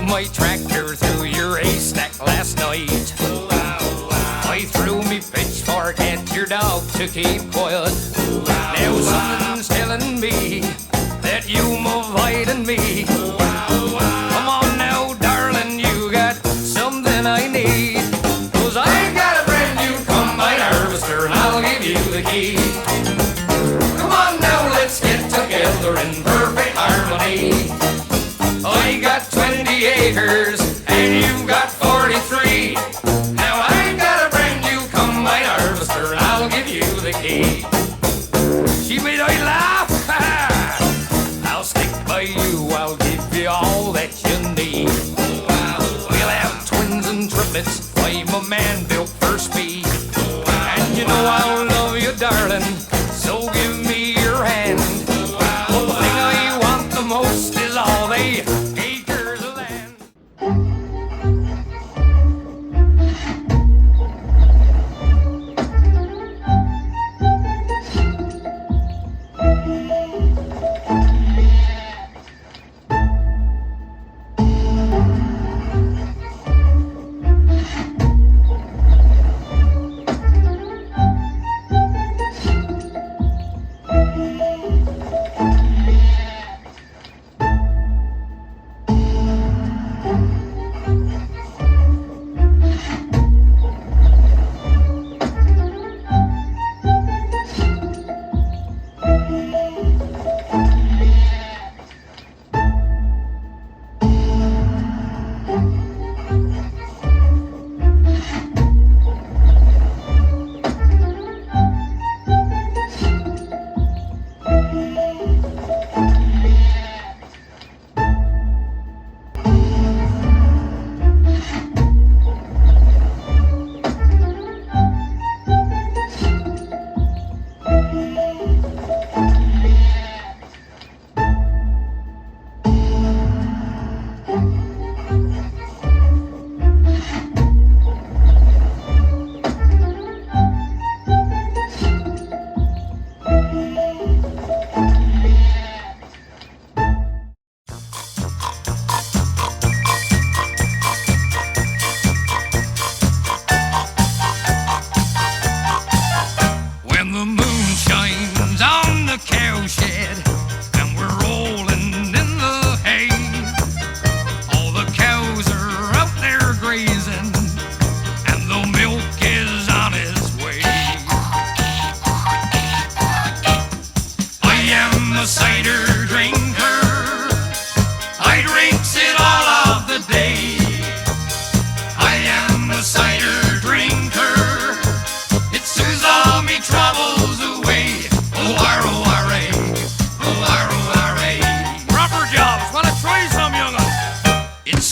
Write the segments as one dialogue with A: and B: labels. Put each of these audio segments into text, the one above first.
A: drove my tractor through your haystack last night. I threw me pitchfork at your dog to keep quiet. Now something's telling me that you're avoiding me. Come on now, darling, you got something I need. 'Cause I got a brand new combine harvester and I'll give you the key. Come on now, let's get together in perfect harmony. I got 20 acres and you've got 43. Now I got a brand new combine harvester and I'll give you the key. She made I laugh. I'll stick by you, I'll give you all that you need. We'll have twins and triplets, I'm a man built for speed. And you know I'll love you, darling, so give me your hand. The thing I want the most is all they acres of land.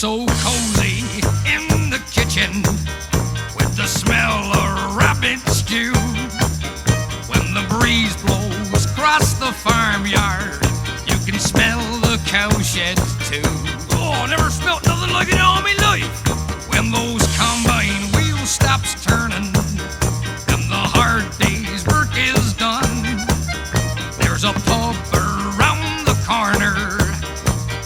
A: So cozy in the kitchen with the smell of rabbit stew. When the breeze blows across the farmyard, you can smell the cowsheds too. Oh, never smelt nothing like it all my life. When those combine wheels stops turning and the hard day's work is done, there's a pub around the corner.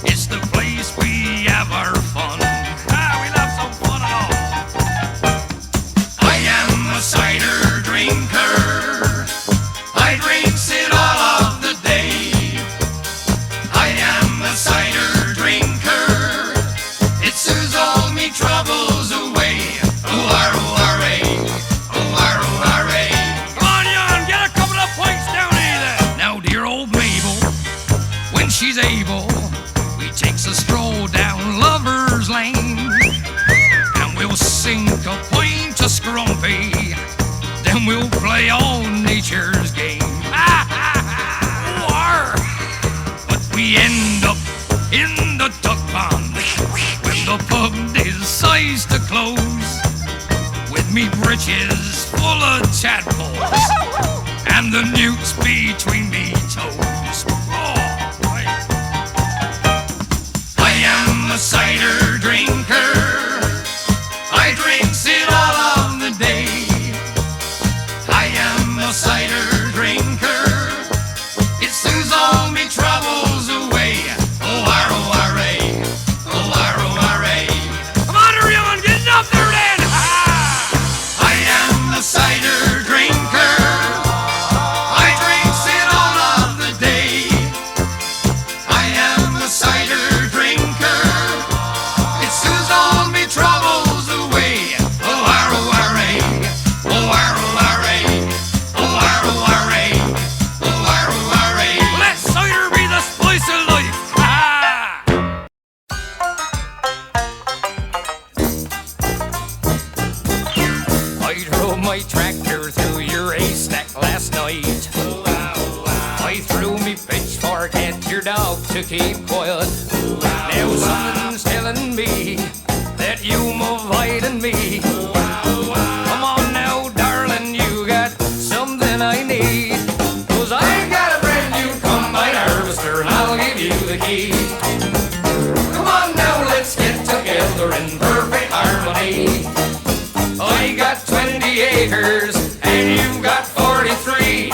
A: It's the place we have our fun. We'll have some fun and all. I am a cider drinker. I drinks it all of the day. I am a cider drinker. It soothes all me troubles away. O-R-O-R-A, O-R-O-R-A. Come on, young, get a couple of pints down here then. Now, dear old Mabel, when she's able, takes a stroll down Lover's Lane, and we'll sink a pint to Scrumpy, then we'll play all nature's game. But we end up in the duck pond when the pub decides to close, with me britches full of tadpoles and the newts between me toes. A cider drinker, I drinks it all of the day. I am a cider drinker, it soothes all me troubles away. O-R-O-R-A, O-R-O-R-A. to keep quiet. Now something's telling me that you're avoiding me. Come on now, darling, you got something I need. 'Cause I got a brand new combine harvester and I'll give you the key. Come on now, let's get together in perfect harmony. I got 20 acres and you've got 43.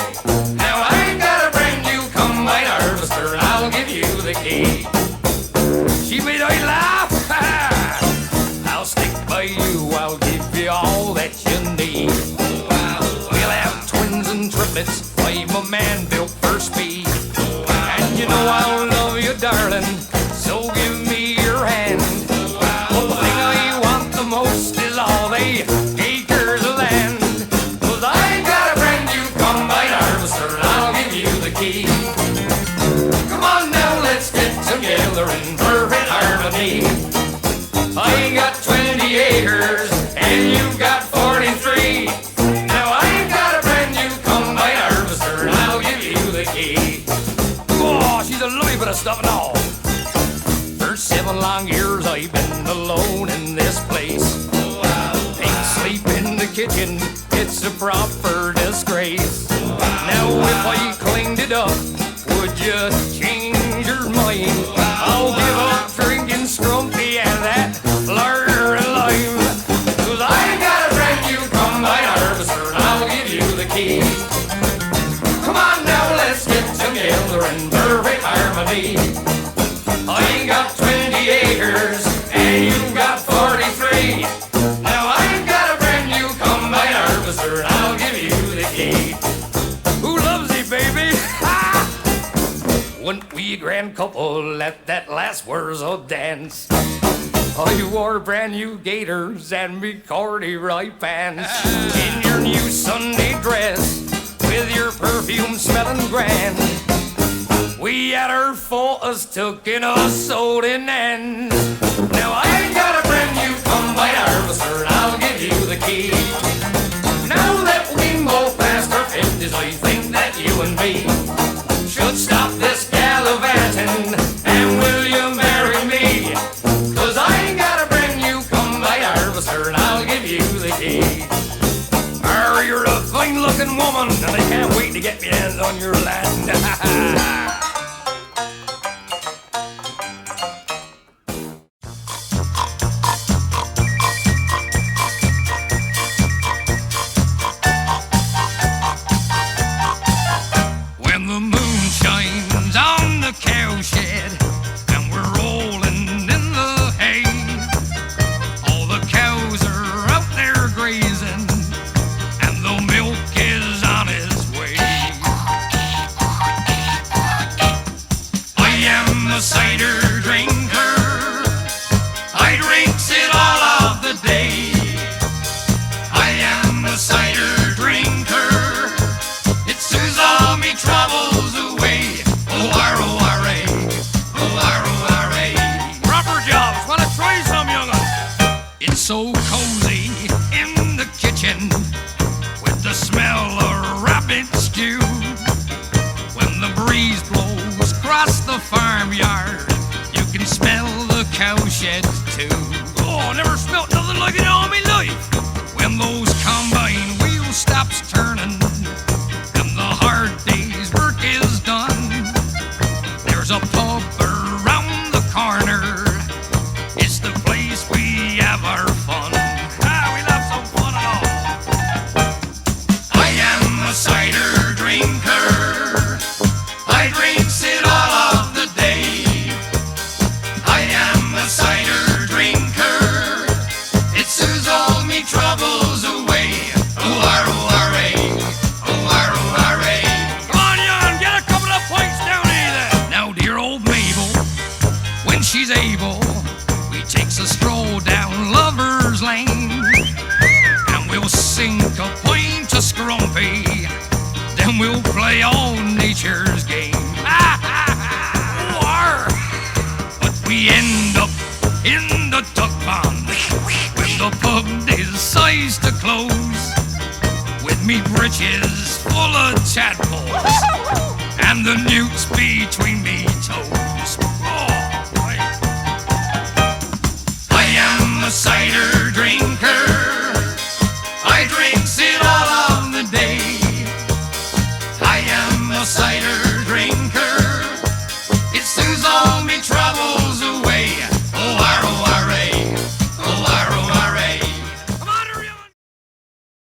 A: Now I got a brand new combine harvester and I'll give you the key. She made I laugh. I'll stick by you, I'll give you all that you need. We'll have twins and triplets, I'm a man built for speed. And you know I'll love you, darling, so give me your hand. But the thing I want the most is all the acres of land. 'Cause I got a brand new combine harvester and I'll give you the key. Come on now, let's get together in perfect harmony. I got 20 acres and you've got 43. Now I got a brand new combine harvester and I'll give you the key. Oh, she's a lovely bit of stuff and all. For 7 long years I've been alone in this place. Ain't sleep in the kitchen, it's a proper disgrace. Now if I cleaned it up, would you change your mind? I'll give up drinking scrumpy and that larder and lime. 'Cause I got a brand new combine harvester and I'll give you the key. Come on now, let's get together in perfect harmony. I got 20 acres and you've got 43. Now I've got a brand new combine harvester and I'll give you the key. Who loves you, baby? Ha! When we a grand couple at that last Wurzel dance, I wore brand new gaiters and me corduroy pants. In your new Sunday dress with your perfume smelling grand, we had our photos took in a sold in end. Now I got a brand new combine harvester and I'll give you the key. Now that we both past our 50s, I think that you and me should stop this gallivanting and will you marry me? 'Cause I got a brand new combine harvester and I'll give you the key. You're a fine looking woman and I can't wait to get my hands on your land. When the moon shines on the cowshed and we're rolling in the hay, all the cows are out there grazing and the milk is on its way. I am a cider drinker, I drinks it all of the day. I am a cider drinker, it soothes all me troubles away. O-R-O-R-A, O-R-O-R-A. Proper jobs, wanna try some, young'un? It's so cozy in the kitchen with the smell of rabbit stew. When the breeze blows across the farmyard, you can smell the cowsheds too. Oh, never smelt nothing like it all my life. When those combine wheels stops turning and the hard day's work is done, there's a pub around the corner. It's the place we have our fun. We'll have some fun and all. I am a cider drinker, I drinks it all of the day. I am a cider drinker, it soothes all me troubles away. O-R-O-R-A, O-R-O-R-A. Come on, young, get a couple of points down here. Now, dear old Mabel, when she's able, we takes a stroll down Lover's Lane, and we'll sink a pint of scrumpy, then we'll play all nature's game. But we end up in the duck pond when the pub decides to close, with me britches full of tadpoles and the newt's between me toes. Oh, boy. I am a cider drinker.